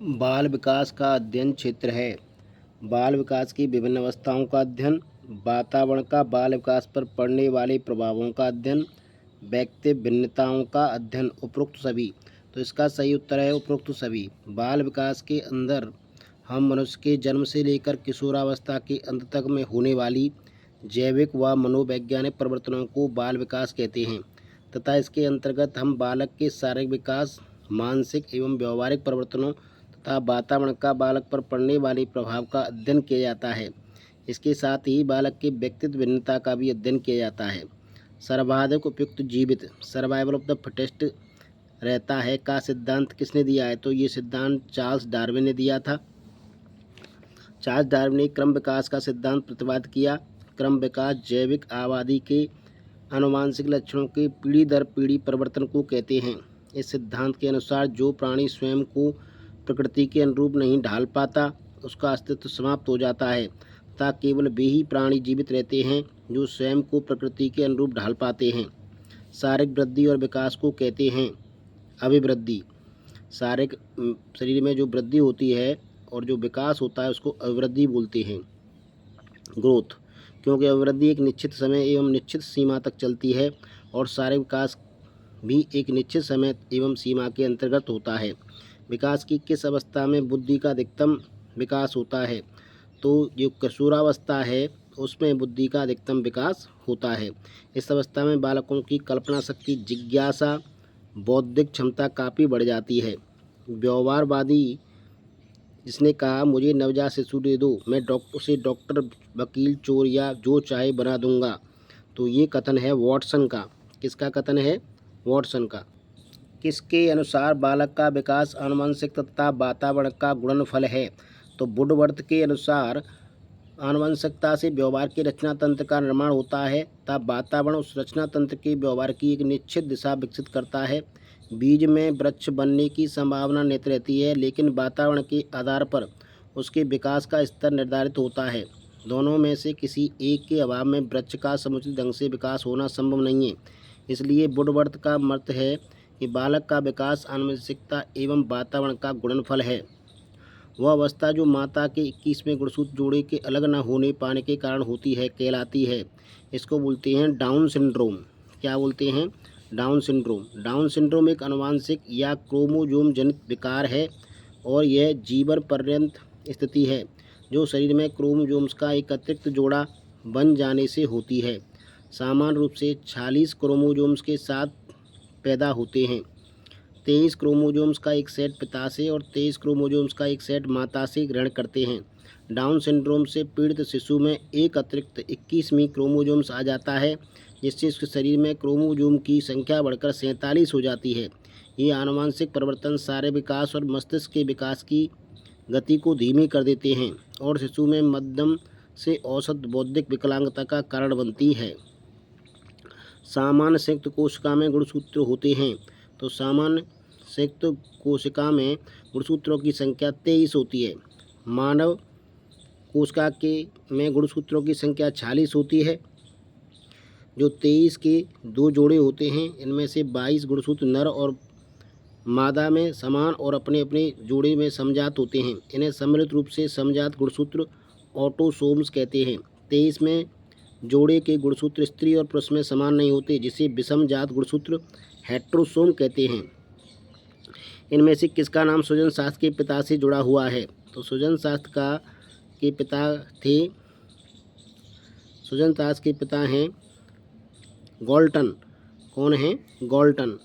बाल विकास का अध्ययन क्षेत्र है। बाल विकास की विभिन्न अवस्थाओं का अध्ययन, वातावरण का बाल विकास पर पड़ने वाले प्रभावों का अध्ययन, व्यक्ति भिन्नताओं का अध्ययन, उपरोक्त सभी। तो इसका सही उत्तर है उपरोक्त सभी। बाल विकास के अंदर हम मनुष्य के जन्म से लेकर किशोरावस्था के अंत तक में होने वाली जैविक व मनोवैज्ञानिक परिवर्तनों को बाल विकास कहते हैं तथा इसके अंतर्गत हम बालक के शारीरिक विकास, मानसिक एवं व्यवहारिक परिवर्तनों तथा वातावरण का बालक पर पड़ने वाले प्रभाव का अध्ययन किया जाता है। इसके साथ ही बालक के व्यक्तित्व भिन्नता का भी अध्ययन किया जाता है। सर्वाधिक उपयुक्त जीवित, सर्वाइवल ऑफ द फिटेस्ट रहता है का सिद्धांत किसने दिया है? तो ये सिद्धांत चार्ल्स डार्विन ने दिया था। चार्ल्स डार्विन ने क्रम विकास का सिद्धांत प्रतिपादित किया। क्रम विकास जैविक आबादी के आनुवांशिक लक्षणों के पीढ़ी दर पीढ़ी परिवर्तन को कहते हैं। इस सिद्धांत के अनुसार जो प्राणी स्वयं को प्रकृति के अनुरूप नहीं ढाल पाता, उसका अस्तित्व समाप्त हो जाता है तथा केवल वे ही प्राणी जीवित रहते हैं जो स्वयं को प्रकृति के अनुरूप ढाल पाते हैं। शारीरिक वृद्धि और विकास को कहते हैं अभिवृद्धि। शारीरिक शरीर में जो वृद्धि होती है और जो विकास होता है उसको अभिवृद्धि बोलते हैं, ग्रोथ, क्योंकि अभिवृद्धि एक निश्चित समय एवं निश्चित सीमा तक चलती है और शारीरिक विकास भी एक निश्चित समय एवं सीमा के अंतर्गत होता है। विकास की किस अवस्था में बुद्धि का अधिकतम विकास होता है? तो जो किशोरावस्था है उसमें बुद्धि का अधिकतम विकास होता है। इस अवस्था में बालकों की कल्पना शक्ति, जिज्ञासा, बौद्धिक क्षमता काफ़ी बढ़ जाती है। व्यवहारवादी जिसने कहा मुझे नवजात शिशु दे दो, मैं उसे डॉक्टर, वकील, चोर या जो चाहे बना दूंगा, तो ये कथन है वॉटसन का। किसका कथन है? वॉटसन का। किसके अनुसार बालक का विकास आनुवंशिक तथा वातावरण का गुणनफल है? तो वुडवर्थ के अनुसार आनुवंशिकता से व्यवहार के रचना तंत्र का निर्माण होता है तथा वातावरण उस रचना तंत्र के व्यवहार की एक निश्चित दिशा विकसित करता है। बीज में वृक्ष बनने की संभावना निहित रहती है, लेकिन वातावरण के आधार पर उसके विकास का स्तर निर्धारित होता है। दोनों में से किसी एक के अभाव में वृक्ष का समुचित ढंग से विकास होना संभव नहीं है। इसलिए वुडवर्थ का मत है कि बालक का विकास आनुवंशिकता एवं वातावरण का गुणनफल है। वह अवस्था जो माता के 21वें गुणसूत्र जोड़े के अलग न होने पाने के कारण होती है कहलाती है। इसको बोलते हैं डाउन सिंड्रोम। क्या बोलते हैं? Down syndrome. डाउन सिंड्रोम एक आनुवांशिक या क्रोमोजोम जनित विकार है और यह जीवन पर्यंत स्थिति है जो शरीर में क्रोमोजोम्स का एक अतिरिक्त जोड़ा बन जाने से होती है। सामान्य रूप से 46 क्रोमोजोम्स के साथ पैदा होते हैं। 23 क्रोमोजोम्स का एक सेट पिता से और 23 क्रोमोजोम्स का एक सेट माता से ग्रहण करते हैं। डाउन सिंड्रोम से पीड़ित शिशु में एक अतिरिक्त 21वीं क्रोमोजोम्स आ जाता है, जिससे उसके शरीर में क्रोमोजोम की संख्या बढ़कर 47 हो जाती है। ये आनुवंशिक परिवर्तन सारे विकास और मस्तिष्क के विकास की गति को धीमी कर देते हैं और शिशु में मध्यम से औसत बौद्धिक विकलांगता का कारण बनती है। सामान्य संयुक्त कोशिका में गुणसूत्र होते हैं। तो सामान्य संयुक्त कोशिका में गुणसूत्रों की संख्या 23 होती है। मानव कोशिका के में गुणसूत्रों की संख्या 46 होती है। जो 23 के दो जोड़े होते हैं, इनमें से 22 गुणसूत्र नर और मादा में समान और अपने अपने जोड़े में समजात होते हैं। इन्हें सम्मिलित रूप से समजात गुणसूत्र ऑटोसोम्स कहते हैं। 23 में जोड़े के गुणसूत्र स्त्री और पुरुष में समान नहीं होते, जिसे विषमजात गुणसूत्र हेट्रोसोम कहते हैं। इनमें से किसका नाम सृजन शास्त्र के पिता से जुड़ा हुआ है? तो सृजन शास्त्र के पिता हैं गॉल्टन। कौन है? गॉल्टन।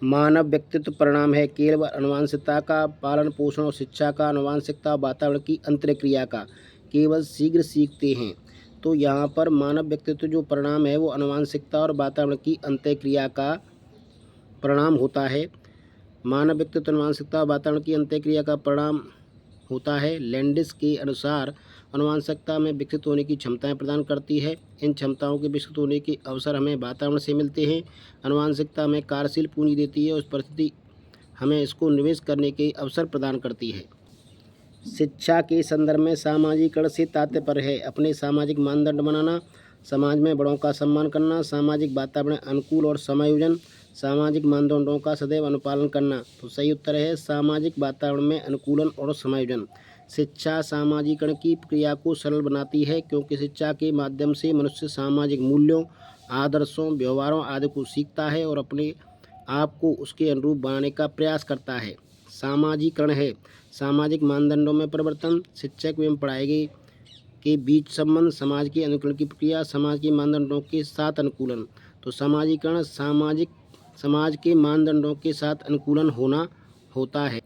मानव व्यक्तित्व परिणाम है केवल आनुवंशिकता का पालन पोषण और शिक्षा का आनुवंशिकता वातावरण की अंतर्क्रिया का केवल शीघ्र सीखते हैं। तो यहाँ पर मानव व्यक्तित्व जो परिणाम है वो आनुवंशिकता और वातावरण की अंतर्क्रिया का परिणाम होता है। मानव व्यक्तित्व आनुवंशिकता और वातावरण की अंतर्क्रिया का परिणाम होता है। लैंडिस के अनुसार आनुवंशिकता में विकसित होने की क्षमताएं प्रदान करती है। इन क्षमताओं के विकसित होने के अवसर हमें वातावरण से मिलते हैं। आनुवंशिकता में कार्यशील पूंजी देती है, उस परिस्थिति हमें इसको निवेश करने के अवसर प्रदान करती है। शिक्षा के संदर्भ में सामाजिकरण से तात्पर्य है अपने सामाजिक मानदंड बनाना, समाज में बड़ों का सम्मान करना, सामाजिक वातावरण अनुकूल और समायोजन, सामाजिक मानदंडों का सदैव अनुपालन करना। तो सही उत्तर है सामाजिक वातावरण में अनुकूलन और समायोजन। शिक्षा सामाजिकरण की प्रक्रिया को सरल बनाती है, क्योंकि शिक्षा के माध्यम से मनुष्य सामाजिक मूल्यों, आदर्शों, व्यवहारों आदि को सीखता है और अपने आप को उसके अनुरूप बनाने का प्रयास करता है। सामाजिकरण है सामाजिक मानदंडों में परिवर्तन, शिक्षक एवं पढ़ाई के बीच संबंध, समाज के अनुकूलन की प्रक्रिया, समाज के मानदंडों के साथ अनुकूलन। तो सामाजिकरण समाज के मानदंडों के साथ अनुकूलन होता है।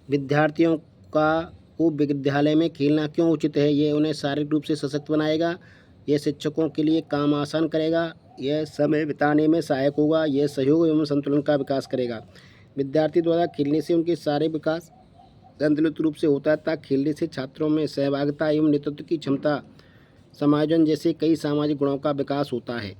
विद्यार्थियों को विद्यालय में खेलना क्यों उचित है? यह उन्हें शारीरिक रूप से सशक्त बनाएगा, यह शिक्षकों के लिए काम आसान करेगा, यह समय बिताने में सहायक होगा, यह सहयोग एवं संतुलन का विकास करेगा। विद्यार्थी द्वारा खेलने से उनके शारीरिक विकास संतुलित रूप से होता है, तथा खेलने से छात्रों में सहभागिता एवं नेतृत्व की क्षमता, समायोजन जैसे कई सामाजिक गुणों का विकास होता है।